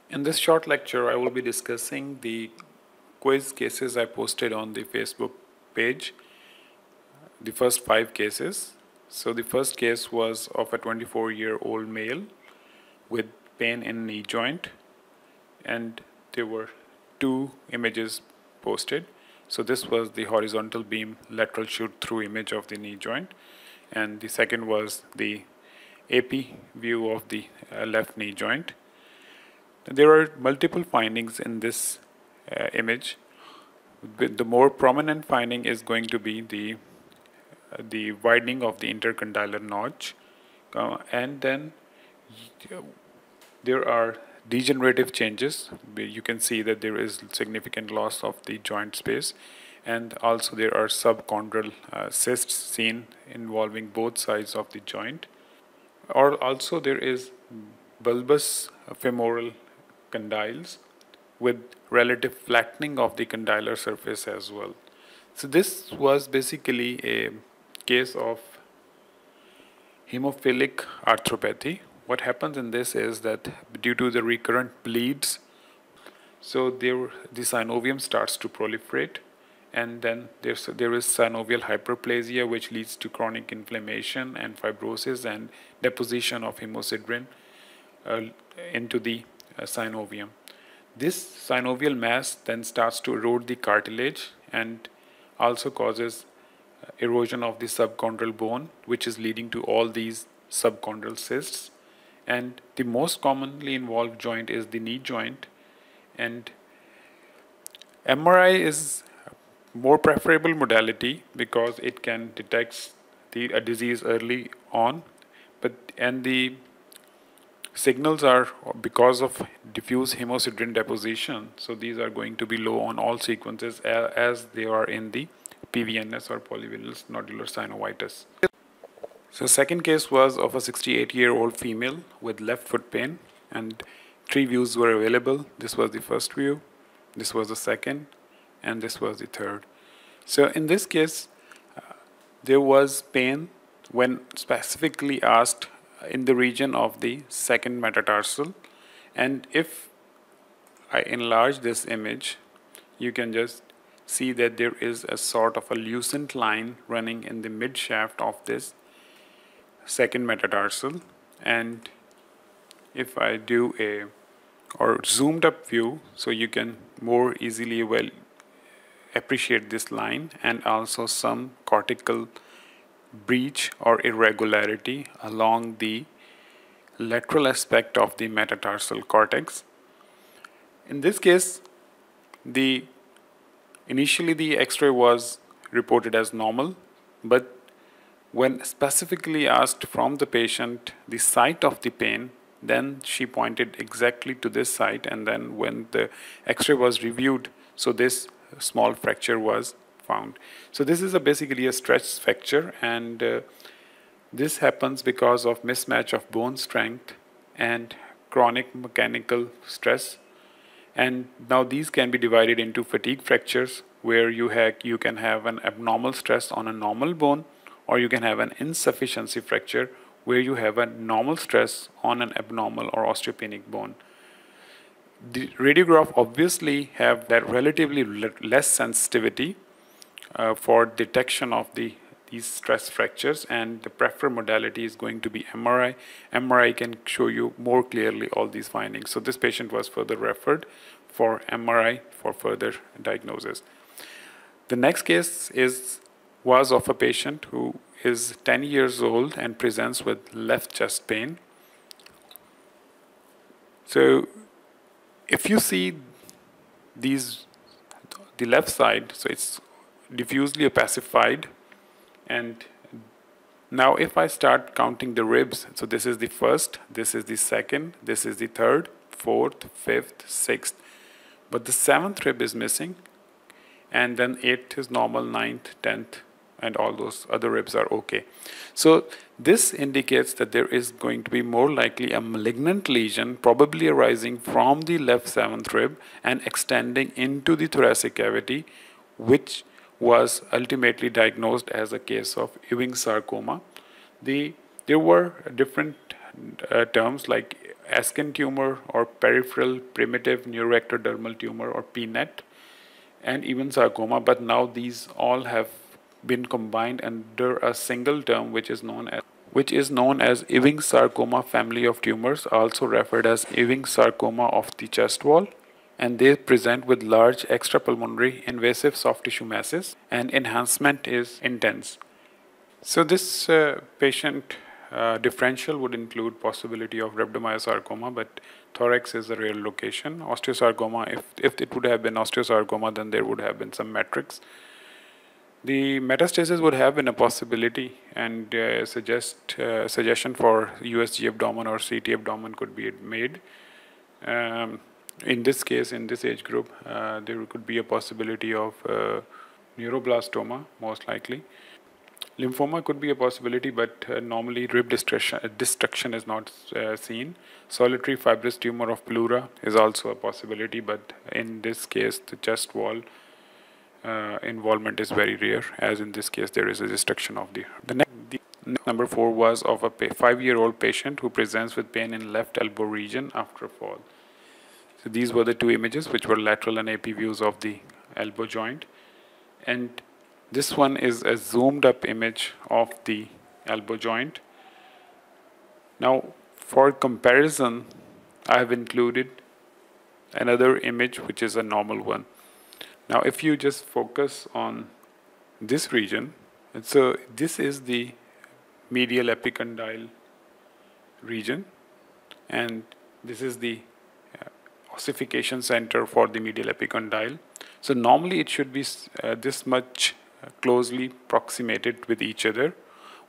In this short lecture, I will be discussing the quiz cases I posted on the Facebook page, the first 5 cases. So the first case was of a 24-year-old male with pain in knee joint, and there were 2 images posted. So this was the horizontal beam lateral shoot through image of the knee joint, and the second was the AP view of the left knee joint. There are multiple findings in this image. The more prominent finding is going to be the widening of the intercondylar notch, and then there are degenerative changes. You can see that there is significant loss of the joint space, and also there are subchondral cysts seen involving both sides of the joint. Or also there is bulbous femoral condyles with relative flattening of the condylar surface as well. So this was basically a case of hemophilic arthropathy. What happens in this is that due to the recurrent bleeds, so the synovium starts to proliferate, and then there is synovial hyperplasia, which leads to chronic inflammation and fibrosis and deposition of hemosiderin into the synovium. This synovial mass then starts to erode the cartilage and also causes erosion of the subchondral bone, which is leading to all these subchondral cysts. And the most commonly involved joint is the knee joint, and MRI is more preferable modality because it can detect a disease early on, and the signals are because of diffuse hemosiderin deposition, so these are going to be low on all sequences as they are in the PVNS or polyvenous nodular synovitis. So second case was of a 68-year-old female with left foot pain, and 3 views were available. This was the first view, this was the second, and this was the third. So in this case, there was pain when specifically asked in the region of the second metatarsal, and if I enlarge this image, you can just see that there is a sort of a lucent line running in the mid shaft of this second metatarsal. And if I do a zoomed up view, so you can more easily appreciate this line, and also some cortical breach or irregularity along the lateral aspect of the metatarsal cortex. In this case, initially the X-ray was reported as normal, but when specifically asked from the patient the site of the pain, then she pointed exactly to this site, and then when the X-ray was reviewed, so this small fracture was found. So this is basically a stretch fracture, and this happens because of mismatch of bone strength and chronic mechanical stress. And now these can be divided into fatigue fractures, where you can have an abnormal stress on a normal bone, or you can have an insufficiency fracture where you have a normal stress on an abnormal or osteopenic bone. The radiograph obviously have that relatively less sensitivity for detection of these stress fractures, and the preferred modality is going to be MRI. MRI can show you more clearly all these findings. So this patient was further referred for MRI for further diagnosis. The next case was of a patient who is 10 years old and presents with left chest pain. So if you see the left side, so it's diffusely opacified, and now if I start counting the ribs, so this is the first, this is the second, this is the third, fourth, fifth, sixth, but the 7th rib is missing, and then 8th is normal, 9th, 10th, and all those other ribs are okay. So this indicates that there is going to be more likely a malignant lesion, probably arising from the left 7th rib and extending into the thoracic cavity, which was ultimately diagnosed as a case of Ewingsarcoma. There were different terms like Askin tumor or peripheral primitive neuroectodermal tumor or PNET, and Ewingsarcoma, but now these all have been combined under a single term which is known as Ewingsarcoma family of tumors, also referred as Ewingsarcoma of the chest wall, and they present with large extrapulmonary invasive soft tissue masses, and enhancement is intense. So this patient differential would include possibility of rhabdomyosarcoma, but thorax is a rare location. Osteosarcoma, if it would have been osteosarcoma, then there would have been some matrix. The metastasis would have been a possibility, and suggestion for USG abdomen or CT abdomen could be made. In this case, in this age group, there could be a possibility of neuroblastoma, most likely. Lymphoma could be a possibility, but normally rib destruction is not seen. Solitary fibrous tumor of pleura is also a possibility, but in this case, the chest wall involvement is very rare, as in this case there is a destruction of the number 4 was of a 5-year-old patient who presents with pain in left elbow region after a fall. So these were the two images, which were lateral and AP views of the elbow joint, and this one is a zoomed up image of the elbow joint. Now for comparison, I have included another image which is a normal one. Now if you just focus on this region, and so this is the medial epicondyle region, and this is the ossification center for the medial epicondyle. So normally it should be this much closely approximated with each other,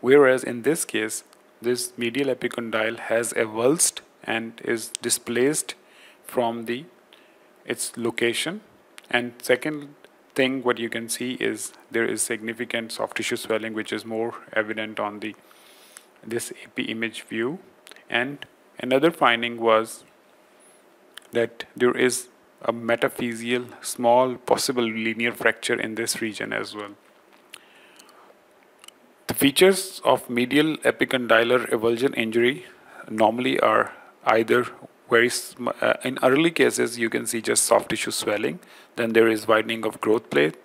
whereas in this case this medial epicondyle has avulsed and is displaced from its location. And second thing, what you can see is there is significant soft tissue swelling, which is more evident on this AP image view. And another finding was that there is a metaphyseal small possible linear fracture in this region as well. The features of medial epicondylar avulsion injury normally are either in early cases you can see just soft tissue swelling, then there is widening of growth plate,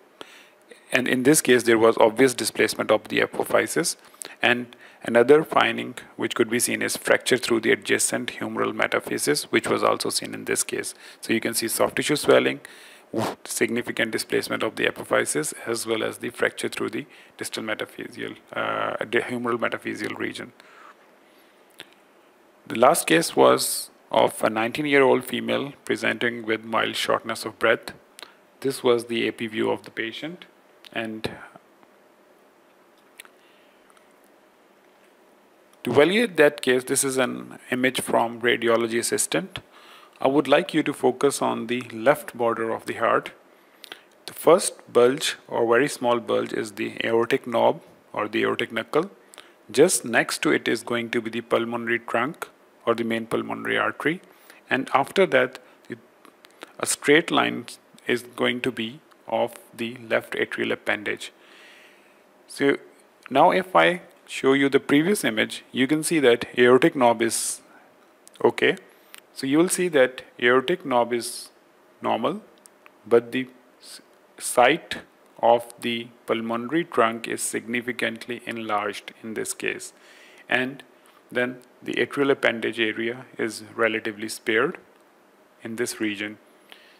and in this case there was obvious displacement of the apophysis, and another finding which could be seen is fracture through the adjacent humeral metaphysis, which was also seen in this case. So you can see soft tissue swelling, significant displacement of the apophysis, as well as the fracture through the distal metaphyseal, the humeral metaphyseal region. The last case was of a 19-year-old female presenting with mild shortness of breath. This was the AP view of the patient, and to evaluate that case, this is an image from radiology assistant. I would like you to focus on the left border of the heart. The first bulge or very small bulge is the aortic knob or the aortic knuckle. Just next to it is going to be the pulmonary trunk or the main pulmonary artery, and after that a straight line is going to be of the left atrial appendage. So now if I show you the previous image, you can see that aortic knob is okay. So you will see that aortic knob is normal, but the site of the pulmonary trunk is significantly enlarged in this case, and then the atrial appendage area is relatively spared in this region.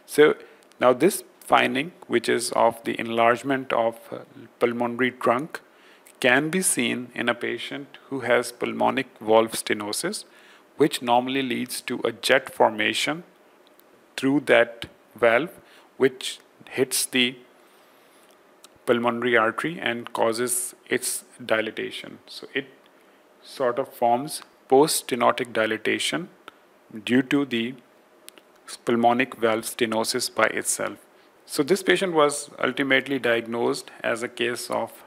So now this finding, which is of the enlargement of pulmonary trunk, can be seen in a patient who has pulmonic valve stenosis, which normally leads to a jet formation through that valve, which hits the pulmonary artery and causes its dilatation. So it sort of forms post-stenotic dilatation due to the pulmonic valve stenosis by itself. So this patient was ultimately diagnosed as a case of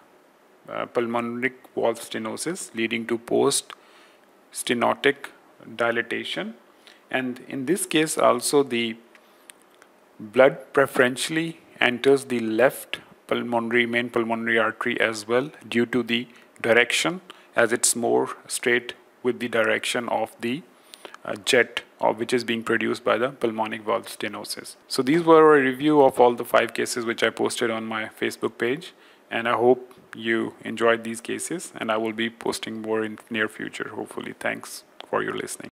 pulmonary valve stenosis leading to post-stenotic dilatation, and in this case also the blood preferentially enters the left main pulmonary artery as well, due to the direction, as it's more straight with the direction of the jet which is being produced by the pulmonic valve stenosis. So these were a review of all the 5 cases which I posted on my Facebook page, and I hope you enjoyed these cases, and I will be posting more in near future hopefully. Thanks for your listening.